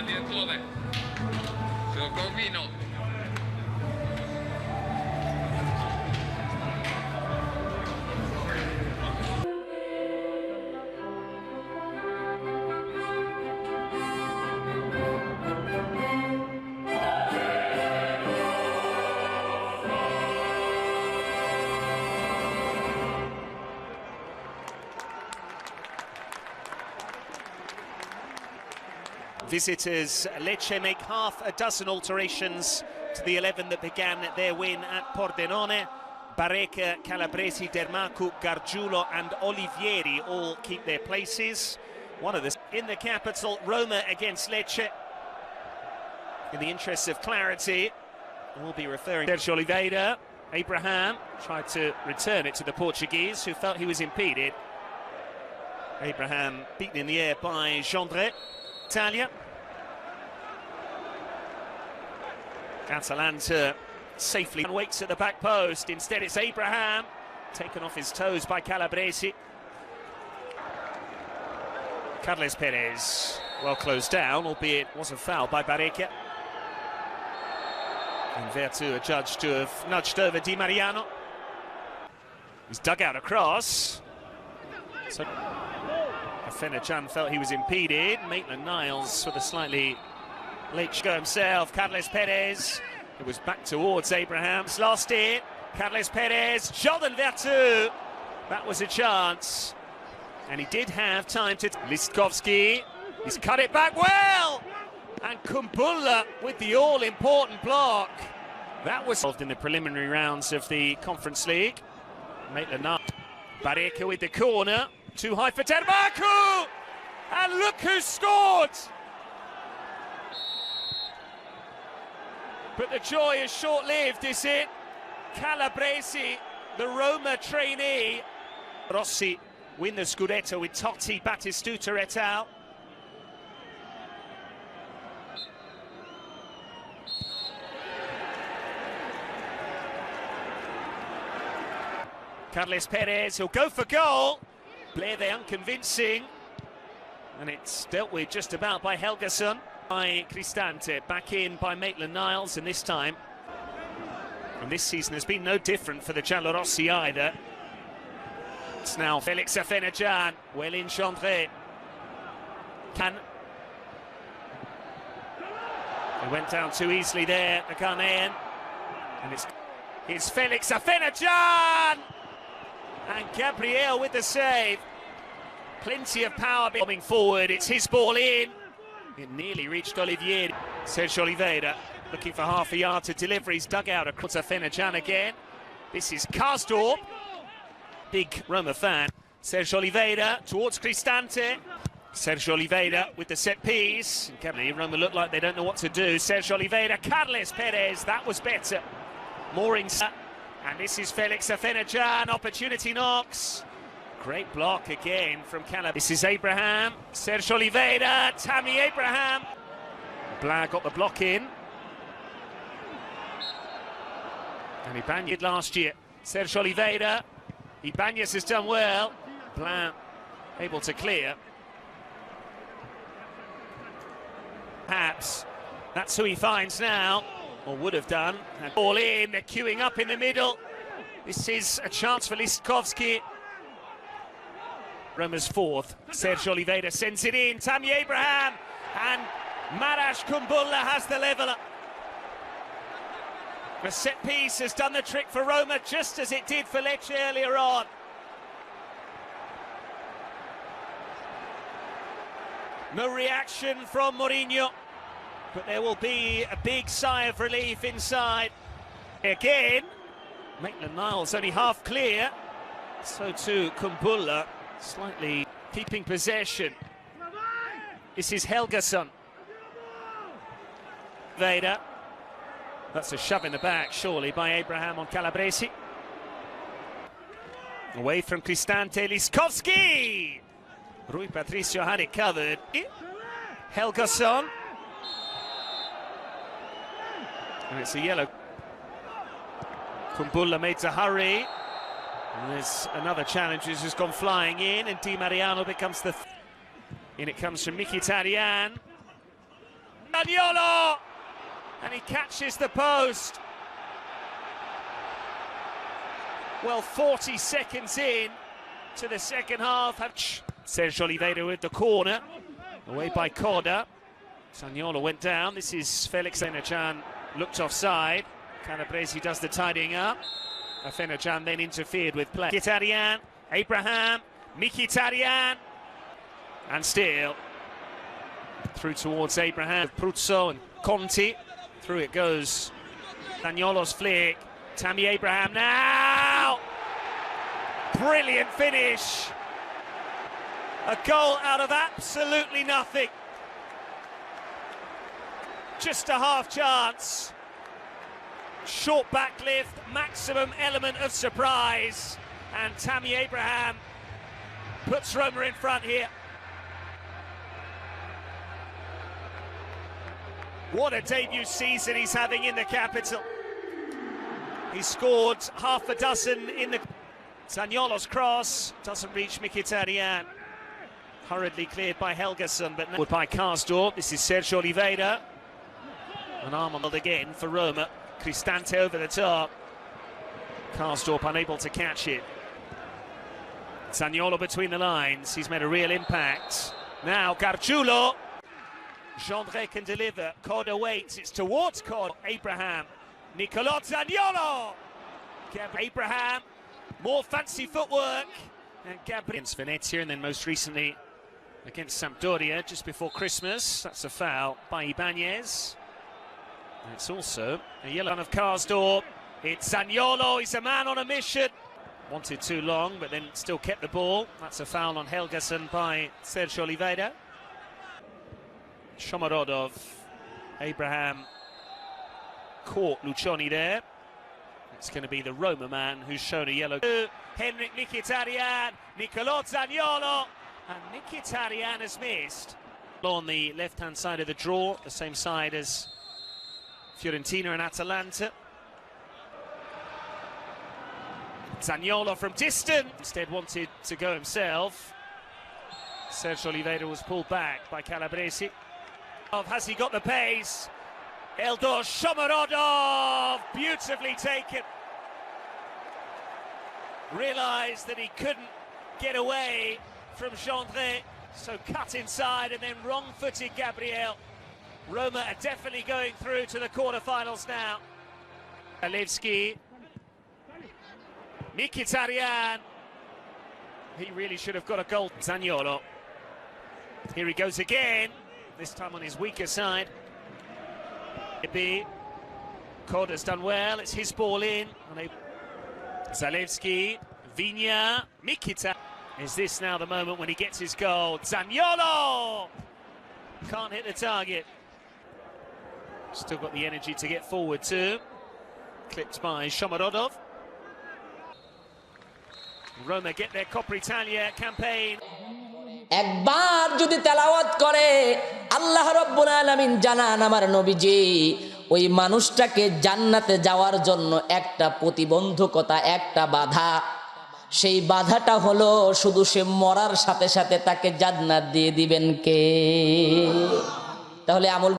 direttore, signor Corvino. Visitors Lecce make half a dozen alterations to the 11 that began their win at Pordenone. Barreca, Calabresi, Dermacu, Gargiulo and Olivieri all keep their places. One of the in the capital, Roma against Lecce. In the interest of clarity, we'll be referring to Sergio Oliveira. Abraham tried to return it to the Portuguese, who felt he was impeded. Abraham beaten in the air by Gendret. Italia. Atalanta safely waits at the back post. Instead it's Abraham, taken off his toes by Calabresi. Carles Perez, well closed down, albeit was a foul by Barreca. And Vertu adjudged to have nudged over Di Mariano. He's dug out across. So Fenerjan felt he was impeded. Maitland-Niles with a slightly late go himself. Carles Perez, it was back towards Abraham's, lost it. Carles Perez, Jordan Vertu. That was a chance. And he did have time to... Listkovski, he's cut it back well. And Kumbulla with the all-important block. That was involved in the preliminary rounds of the Conference League. Maitland-Niles. Barreca with the corner. Too high for Dermacu! And look who scored! But the joy is short-lived, is it? Calabresi, the Roma trainee. Rossi win the Scudetto with Totti, Battistuta et al. Carles Perez, he'll go for goal. Blair the unconvincing, and it's dealt with just about by Helgason. By Cristante, back in by Maitland-Niles, and this time, and this season has been no different for the Giallorossi either. It's now Felix Afenajan, well in Gendret. He went down too easily there, the Ghanaian, and it's Felix Afenajan! And Gabriel with the save. Plenty of power coming forward. It's his ball in. It nearly reached Olivieri. Sergio Oliveira looking for half a yard to deliver. He's dug out across Fenerjan again. This is Karsdorp. Big Roma fan. Sergio Oliveira towards Cristante. Sergio Oliveira with the set piece. Roma look like they don't know what to do. Sergio Oliveira, Carles Perez. That was better. Moorings. And this is Felix Afenajan, opportunity knocks. Great block again from Calabresi. This is Abraham, Sergio Oliveira, Tammy Abraham. Blah got the block in. And Ibanez last year. Sergio Oliveira, Ibanez has done well. Blah able to clear. Perhaps that's who he finds now. Or would have done. And all in, they're queuing up in the middle. This is a chance for Listkovski. Roma's fourth. Sergio Oliveira sends it in. Tammy Abraham. And Marash Kumbulla has the leveller. The set piece has done the trick for Roma, just as it did for Lecce earlier on. No reaction from Mourinho. But there will be a big sigh of relief inside. Again, Maitland-Niles only half clear. So too Kumbulla, slightly keeping possession. This is Helgason. Vader. That's a shove in the back, surely, by Abraham on Calabresi. Away from Cristante, Listkovski! Rui Patricio had it covered. Helgason. And it's a yellow. Kumbulla made to hurry. And there's another challenge who's just gone flying in, and Di Mariano becomes the... In it comes from Mkhitaryan. Zaniolo! And he catches the post. Well, 40 seconds in to the second half. Sergio Oliveira with the corner. Away by Corda. Zaniolo went down. This is Felix Afena-Can looked offside. Calabresi does the tidying up. Afena-Can then interfered with play. Mkhitaryan, Abraham, Mkhitaryan. And still through towards Abraham. Pruzzo and Conti. Through it goes. Zaniolo's flick. Tammy Abraham now! Brilliant finish. A goal out of absolutely nothing. Just a half chance. Short backlift, maximum element of surprise. And Tammy Abraham puts Roma in front here. What a debut season he's having in the capital. He scored half a dozen in the... Zaniolo's cross doesn't reach Mkhitaryan. Hurriedly cleared by Helgason, but now by Karsdorp. This is Sergio Oliveira. An arm on again for Roma. Cristante over the top. Karsdorp unable to catch it. Zaniolo between the lines. He's made a real impact. Now Gargiulo. Gendré can deliver. Corda waits. It's towards Corda. Abraham. Nicolò Zaniolo. Abraham. More fancy footwork. And Gabriel against Venezia, and then most recently against Sampdoria just before Christmas. That's a foul by Ibanez. And it's also a yellow of Karsdorp. It's Zaniolo. He's a man on a mission. Wanted too long, but then still kept the ball. That's a foul on Helgason by Sergio Oliveira. Shomorodov. Abraham caught Lucioni there. It's going to be the Roma man who's shown a yellow. Henrik Mkhitaryan, Nicolò Zaniolo, and Mkhitaryan has missed. On the left-hand side of the draw, the same side as Fiorentina and Atalanta. Zaniolo from distance, instead wanted to go himself. Sergio Oliveira was pulled back by Calabresi. Has he got the pace? Eldor Shomorodov, beautifully taken. Realised that he couldn't get away from Gendré, so cut inside and then wrong-footed Gabriel. Roma are definitely going through to the quarter-finals now. Leccee. Mkhitaryan. He really should have got a goal. Zaniolo. Here he goes again, this time on his weaker side. Corda's done well, it's his ball in. Zalewski, Vigna, Mkhitaryan. Is this now the moment when he gets his goal? Zaniolo! Can't hit the target. Still got the energy to get forward too. Clipped by Shomorodov. Roma get their Coppa Italia campaign. একবার যদি তেলাওয়াত করে আল্লাহ রাব্বুল আলামিন জানান আমার নবীজি ওই মানুষটাকে জান্নাতে যাওয়ার জন্য একটা প্রতিবন্ধকতা, একটা বাধা। সেই বাধাটা হলো শুধু সে মরার সাথে সাথে তাকে জান্নাত দিয়ে দিবেন কে? তাহলে আমল